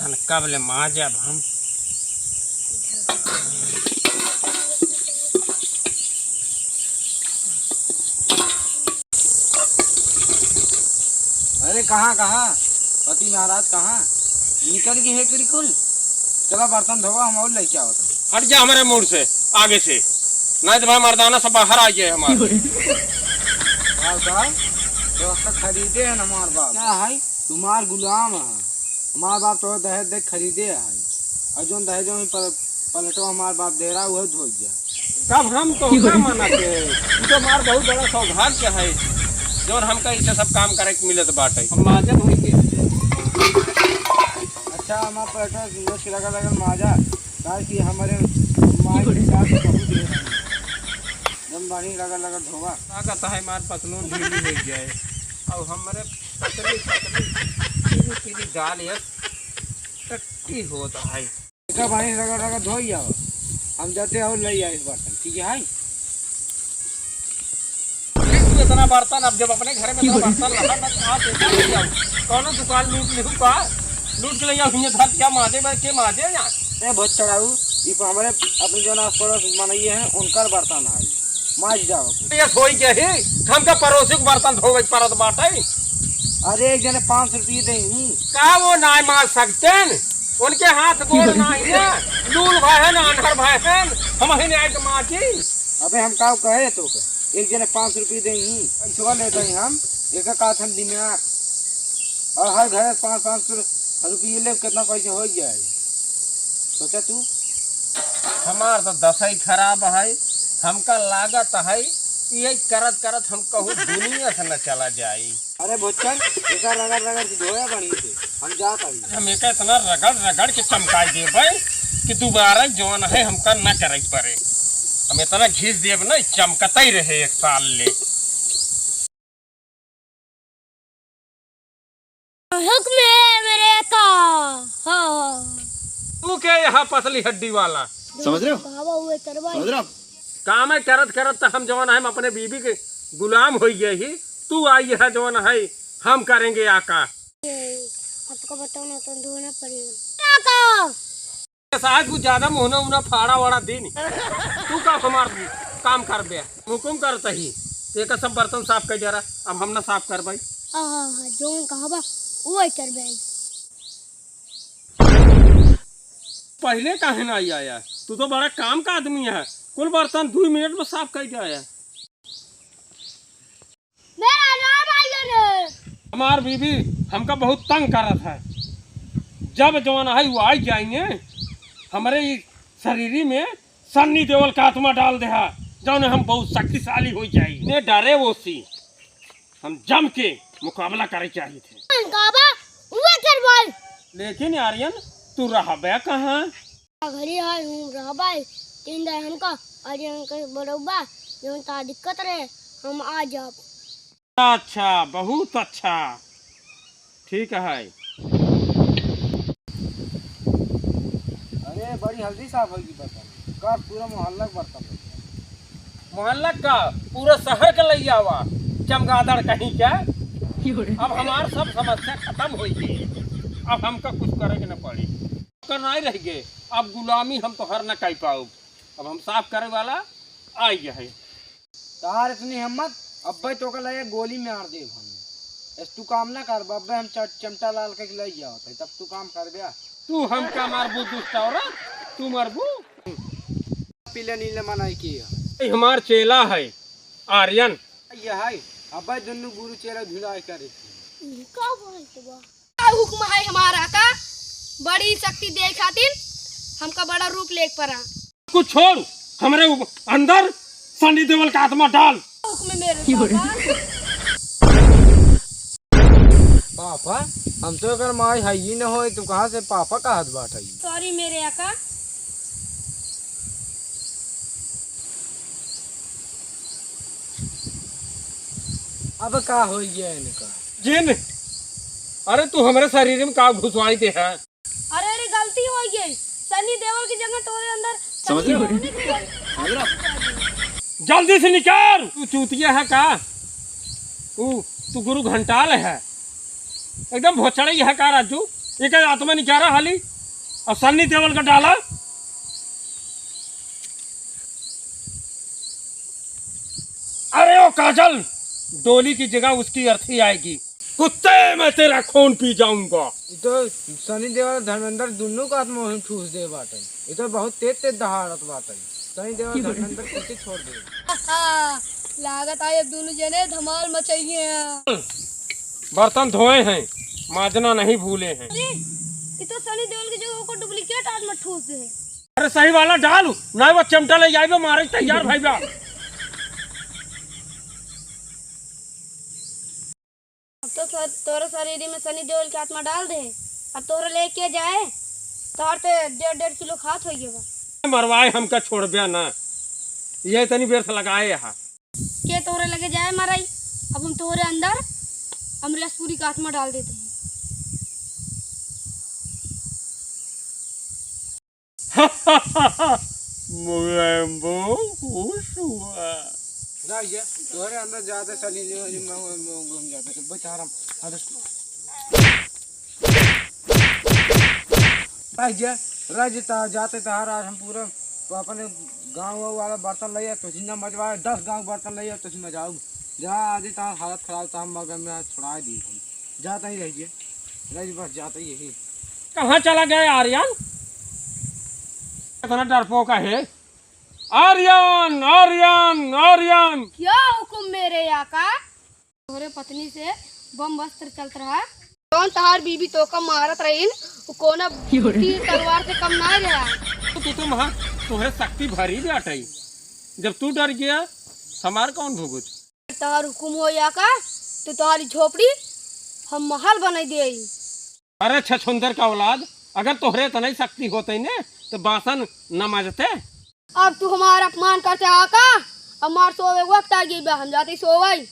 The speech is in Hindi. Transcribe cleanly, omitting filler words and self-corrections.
कब ले माँ जब हम अरे कहाँ कहाँ पति महाराज कहाँ निकल गई है बिल्कुल। चलो बर्तन धोवा हम और लेके आओ। हट जा हमारे मुड़ से आगे से, नहीं तो भाई मर्दाना सब बाहर आ गए हमारे। तो खरीदे है हमारे बाप क्या है तुम्हार गुलाम है। हमारे बाप तो दहेज देख खरीदे है और जो दहेज में पलटो हमारे बाप दे रहा वह धो गया। कब हम तो क्या माना के तो हमार बहुत बड़ा सौभाग्य है जो हमका इसे सब काम करे के मिलत बाटे। हम माजन हुई के अच्छा हमारे पलटो वो लगा लगा माजा ताकि हमारे माँ के साथ बहुत देर जब बानी लगा लगा धोवा ताकत है मार पतलून ढीली हो जाए और हमारे पतली पतली पीली दाल है टट्टी होता है। इसका पानी लगा लगा धो जाओ हम जाते हैं और ले आए इस बर्तन ठीक है। इतना बर्तन अब जब अपने घर में इतना बर्तन रहा ना आप ऐसा ले जाओ कौन दुकान लूट लिखू का लूट के ले जाओ हिंगे धर क्या मादे के मादे यहाँ ए बहुत चढ़ाऊ ये हमारे अपने जो आस पड़ोस मनाइए हैं उनका बर्तन है माज जाओ ये सोई के ही हम का पड़ोसी को बर्तन धोवे परत बाटे। अरे एक जने 500 रुपये देंगी का वो ना मार सकते उनके हाथ गोड़ नहीं है लूल भाई है ना अनहर भाई है हम ही नहीं के माँ की। अबे हम का कहे तो एक जने 500 रुपये देंगी पैसा ले देंगे हम एक का हम दिमाग और हर घर 500 रुपये ले कितना पैसे हो जाए सोचा तू। हमार तो दशा ही खराब है हमका लागत है ये करत करत हम कहूँ दुनिया से न चला जाए। अरे बच्चन एक रगड़ रगड़ के धोया बनी थे हम जाता हम एक इतना रगड़ रगड़ के चमकाई देवे कि दोबारा जौन है हमका न करे पड़े। हम इतना घिस देव न चमकता ही रहे एक साल ले। हुक्म है मेरे का। हाँ तू क्या यहाँ पतली हड्डी वाला समझ रहे हो समझ रहे हो काम है करत करत तो हम जवान है अपने बीबी के गुलाम हो गए ही तू आई है जवान है हम करेंगे आका आपको बताना तो धोना पड़ेगा साहब कुछ ज्यादा मुहना उना फाड़ा वाड़ा दे नहीं तू का हमार काम कर बे हुकुम करता ही एक सब बर्तन साफ कर जरा अब हम ना साफ कर भाई जो कहा बा वो कर भाई पहले काहे ना आई आया तू तो बड़ा काम का आदमी है कुल बर्तन 2 मिनट में साफ कर जाया। मेरा नाम आइए हमार बीबी हमका बहुत तंग करत है जब जवान है वो आई जाएंगे हमारे शरीर में सन्नी देवल का आत्मा डाल दे जौन हम बहुत शक्तिशाली हो जाए ने डरे वो सी हम जम के मुकाबला करे चाहिए थे वो कर भाई लेकिन आर्यन तू रहा बे कहाँ घरी है हूँ रहा भाई 3 दिन हमका आर्यन के बरोबर जो ता दिक्कत रहे हम आ जाओ। अच्छा बहुत अच्छा ठीक है। अरे बड़ी हल्दी साफ होगी बर्तन का पूरा मोहल्ला बर्तन मोहल्ला का पूरा शहर का लैया हुआ चमगादड़ कहीं क्या अब हमार सब समस्या खत्म हो गई अब हमका कुछ करे के न पड़ी करना ही रह गए अब गुलामी हम तो हर न कर पाओ अब हम साफ करे वाला आ गया है। तार इतनी हिम्मत अब्बे तो का लगे गोली मार दे हम तू काम ना कर अब्बे हम चमटा लाल के ले जाओ तब तू काम कर गया तू हमका मारबू दुष्ट औरत तू मरबू पीले नीले मनाई की हमार चेला है आर्यन ये है अब्बे दोनों गुरु चेला धुलाई करे का हुक्म है हमारा का बड़ी शक्ति दे खातिर हमका बड़ा रूप लेक पड़ा कुछ छोड़ हमारे अंदर सनी देवल का आत्मा डाल हुक्म मेरे पापा हम तो अगर माई है ही न हो तो कहाँ से पापा का हाथ बांटा सॉरी मेरे आका। अब का हो गया इनका जिन अरे तू हमारे शरीर में का घुसवाई दे है। अरे अरे गलती हो गई सनी देवल की जगह टोरे अंदर समझ रहे हो जल्दी से निकाल तू चूतिया है का तू गुरु घंटाल है एकदम भोचड़े है का राजू ये क्या आत्मा नहीं क्या रहा हाली और सन्नी देवल का डाला। अरे ओ काजल, डोली की जगह उसकी अर्थी आएगी। कुत्ते, मैं तेरा खून पी जाऊंगा। ये तो सनी देओल और धर्मेंद्र दोनों का आत्मा वहीं ठूस दे बाटे। ये तो बहुत तेज तेज दहाड़त बाटे। सनी देओल और धर्मेंद्र पीछे छोड़ दे। लागत आए अब दोनों जने धमाल मचाइए हैं। बर्तन धोए हैं, माजना नहीं भूले हैं। अरे ये तो सनी देओल की जगह को डुप्लीकेट आत्मा ठूस दे। अरे सही वाला डाल, ना वो चमटा ले जाए मारे तैयार भाई बा। अब तो तोरे शरीर में सनी देओल की आत्मा डाल दे। अब तोरे लेके जाए तोहर ते 1.5 किलो खात हो गया। मरवाए हमका छोड़ बिया ना, ये तनी बेर लगाए यहाँ के तोरे लगे जाए मराई। अब हम तोरे अंदर अमरेशपुरी का आत्मा डाल देते हैं। मुगैम्बो खुश हुआ। राजा तोहरे अंदर जाते सनी देओल में घूम जाते थे बेचारा। राजा राजा जाते तहार आज हम पूरा अपने गाँव वाला बर्तन ले तो सीना मजवाए 10 गाँव बर्तन ले तो सीना जाओ जहाँ आदि तहार हालत खराब था हम मगर में छुड़ा दी हम जाता ही रहिए राज बस जाता ही यही। कहाँ चला गया आर्यन? इतना डरपोक है। आर्यन आर्यन आर्यन, क्या हुक्म मेरे आका? तोरे पत्नी से बम वस्त्र चलत रहा। कौन तहार बीबी तो कम मारत रहीन, कोना तीर तलवार से कम ना रहा। तू तो महा तोहरे शक्ति भरी जाटई। जब तू डर गया हमार कौन भुगत? तहार हुक्म हो आका तो तोहारी झोपड़ी हम महल बना दे। अरे छछुंदर का औलाद, अगर तोहरे इतनी शक्ति होते ने तो बासन न मजते। अब तू हमारा अपमान करते आका। अब मार सोवे वक्त आ गई, हम जाते सोवाई।